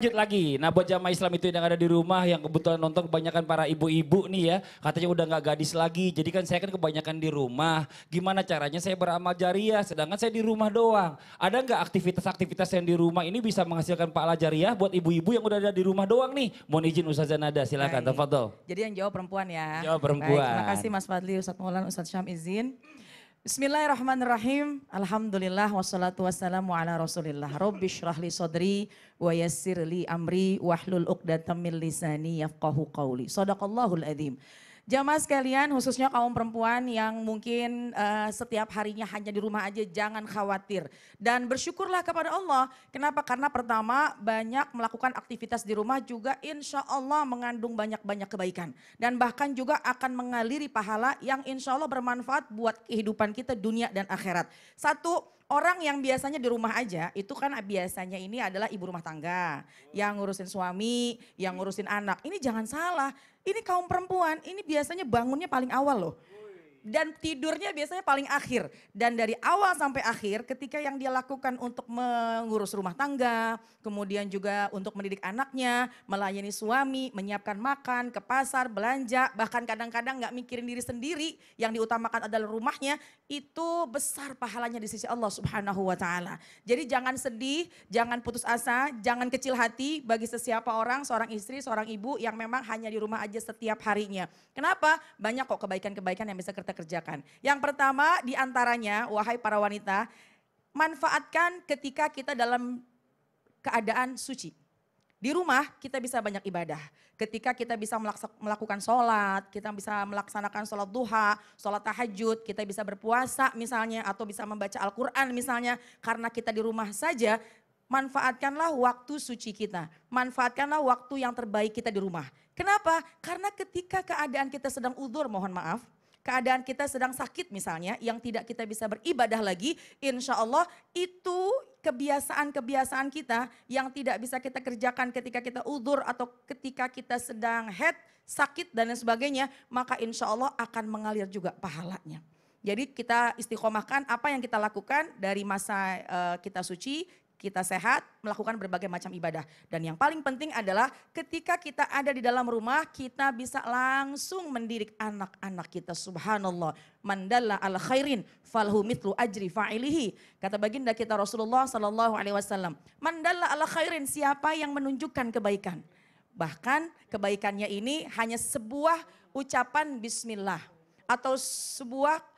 Lanjut lagi, nah buat jamaah Islam itu yang ada di rumah yang kebetulan nonton kebanyakan para ibu-ibu nih ya. Katanya udah gak gadis lagi, jadi kan saya kan kebanyakan di rumah. Gimana caranya saya beramal jariah sedangkan saya di rumah doang. Ada nggak aktivitas-aktivitas yang di rumah ini bisa menghasilkan pahala jariah buat ibu-ibu yang udah ada di rumah doang nih. Mohon izin Ustazah Nada, silakan tafadhol. Jadi yang jawab perempuan ya. Jawab perempuan. Baik, terima kasih Mas Fadli, Ustadz Maulan, Ustadz Syam izin. Bismillahirrahmanirrahim. Alhamdulillah wassalatu wassalamu ala rasulillah. Rabbi syrahli sodri wa yassirli amri wahlul uqdatam min lisani yafqahu qawli. Shadaqallahul adzim. Jamaah sekalian khususnya kaum perempuan yang mungkin setiap harinya hanya di rumah aja, jangan khawatir. Dan bersyukurlah kepada Allah. Kenapa? Karena pertama banyak melakukan aktivitas di rumah juga insya Allah mengandung banyak-banyak kebaikan. Dan bahkan juga akan mengaliri pahala yang insya Allah bermanfaat buat kehidupan kita dunia dan akhirat. Satu, orang yang biasanya di rumah aja itu kan biasanya ini adalah ibu rumah tangga. Yang ngurusin suami, yang ngurusin anak. Ini jangan salah. Ini kaum perempuan, ini biasanya bangunnya paling awal loh. Dan tidurnya biasanya paling akhir. Dan dari awal sampai akhir ketika yang dia lakukan untuk mengurus rumah tangga, kemudian juga untuk mendidik anaknya, melayani suami, menyiapkan makan, ke pasar, belanja, bahkan kadang-kadang gak mikirin diri sendiri, yang diutamakan adalah rumahnya, itu besar pahalanya di sisi Allah Subhanahu wa ta'ala. Jadi jangan sedih, jangan putus asa, jangan kecil hati bagi sesiapa orang, seorang istri, seorang ibu yang memang hanya di rumah aja setiap harinya. Kenapa? Banyak kok kebaikan-kebaikan yang bisa kita kerjakan. Yang pertama diantaranya, wahai para wanita, manfaatkan ketika kita dalam keadaan suci. Di rumah kita bisa banyak ibadah. Ketika kita bisa melakukan sholat, kita bisa melaksanakan sholat duha, sholat tahajud, kita bisa berpuasa misalnya, atau bisa membaca Al-Quran misalnya. Karena kita di rumah saja, manfaatkanlah waktu suci kita. Manfaatkanlah waktu yang terbaik kita di rumah. Kenapa? Karena ketika keadaan kita sedang udzur, mohon maaf, keadaan kita sedang sakit misalnya, yang tidak kita bisa beribadah lagi, insya Allah itu kebiasaan-kebiasaan kita yang tidak bisa kita kerjakan ketika kita udzur atau ketika kita sedang head, sakit dan lain sebagainya, maka insya Allah akan mengalir juga pahalanya. Jadi kita istiqomahkan apa yang kita lakukan dari masa kita suci, kita sehat, melakukan berbagai macam ibadah. Dan yang paling penting adalah ketika kita ada di dalam rumah, kita bisa langsung mendidik anak-anak kita. Subhanallah. Mandalla ala khairin falhu mitlu ajri fa'ilihi. Kata baginda kita Rasulullah SAW. Mandalla ala khairin, siapa yang menunjukkan kebaikan. Bahkan kebaikannya ini hanya sebuah ucapan bismillah. Atau sebuah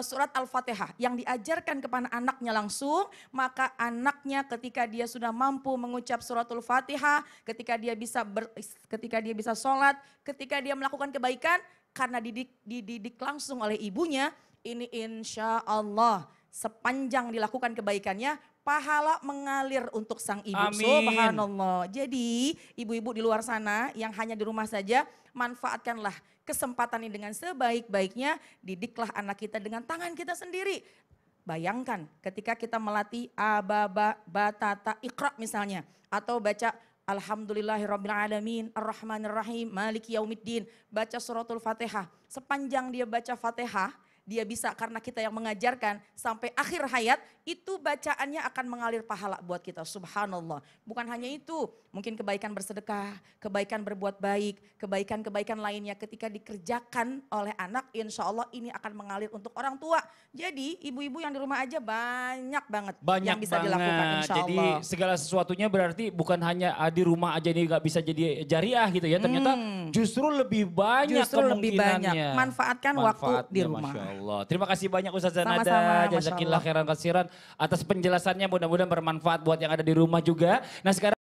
surat Al-Fatihah yang diajarkan kepada anaknya langsung, maka anaknya ketika dia sudah mampu mengucap suratul Fatihah, ketika dia bisa sholat, ketika dia melakukan kebaikan karena dididik langsung oleh ibunya, ini insya Allah sepanjang dilakukan kebaikannya, pahala mengalir untuk sang ibu. Amin. Subhanallah. Jadi ibu-ibu di luar sana yang hanya di rumah saja, manfaatkanlah kesempatan ini dengan sebaik-baiknya, didiklah anak kita dengan tangan kita sendiri. Bayangkan ketika kita melatih ababa, batata, iqra misalnya, atau baca Alhamdulillahirrabbilalamin, Ar-Rahmanirrahim, Maliki Yaumiddin, baca suratul Fatihah. Sepanjang dia baca Fatihah, dia bisa karena kita yang mengajarkan sampai akhir hayat, itu bacaannya akan mengalir pahala buat kita. Subhanallah. Bukan hanya itu, mungkin kebaikan bersedekah, kebaikan berbuat baik, kebaikan-kebaikan lainnya ketika dikerjakan oleh anak, insya Allah ini akan mengalir untuk orang tua. Jadi ibu-ibu yang di rumah aja banyak banget yang bisa dilakukan insya Allah. Jadi segala sesuatunya berarti bukan hanya di rumah aja ini gak bisa jadi jariah gitu ya. Ternyata justru lebih banyak kemungkinannya. Manfaatkan waktu di rumah. Masya Allah. Terima kasih banyak Ustazah Nada. Jazakillah khairan katsiran atas penjelasannya, mudah-mudahan bermanfaat buat yang ada di rumah juga. Nah sekarang